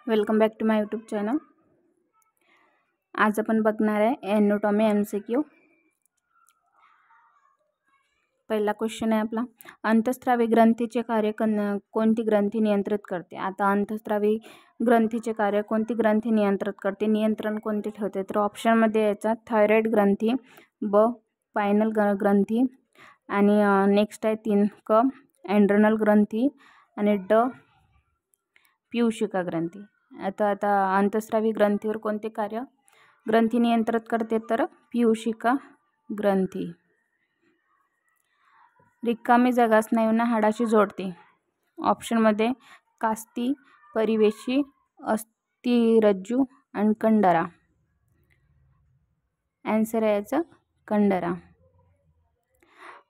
Welcome back to my YouTube channel. आज आपण बघणार आहे एनाटॉमी MCQ। पहिला क्वेश्चन आहे आपला, अंतःस्रावी ग्रंथीचे कार्य कोणती ग्रंथी नियंत्रित करते। आता अंतःस्रावी ग्रंथीचे कार्य कोणती ग्रंथी नियंत्रित करते, नियंत्रण कोणते ठेवते। तर ऑप्शन मध्ये याचा थायरॉइड ग्रंथी, ब पायनल ग्रंथी, आणि नेक्स्ट आहे 3 क एड्रेनल ग्रंथी, आणि ड पीयूषिका ग्रंथी। आता अंतःस्रावी ग्रंथीवर कोणते कार्य ग्रंथी नियंत्रित करते, तर पीयूषिका ग्रंथी। रिकामी जागा स्नायूंना हाडाशी जोडते। ऑप्शन मध्ये कास्ती, परिवेशी, अस्थिरज्जू आणि कंडरा। आन्सर आहे याचा कंडरा।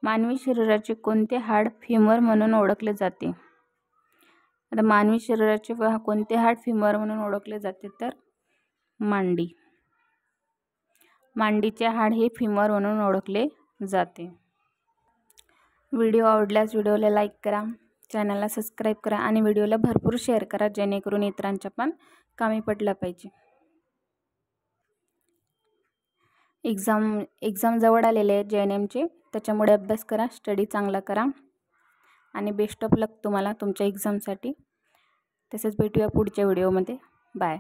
मानवी शरीराचे कोणते हाड फिमर म्हणून ओळखले जाते। आता मानवी शरीराचे कोणते हाड फिमर म्हणून ओळखले जाते, तर मांडी। मांडीचे हाड हे फिमर म्हणून ओळखले जाते। व्हिडिओ आवडल्यास व्हिडिओला लाईक करा, चॅनलला सबस्क्राईब करा आणि व्हिडिओला भरपूर शेअर करा, जेणेकरून इतरांच्या पण कामी पडला पाहिजे। एक्झाम जवळ आलेले आहे JNMचे, त्याच्यामुळे अभ्यास करा, स्टडी चांगला करा आणि बेस्ट ऑफ लक तुम्हाला तुमच्या एक्झामसाठी। तसेच भेटूया पुढच्या व्हिडिओमध्ये। बाय।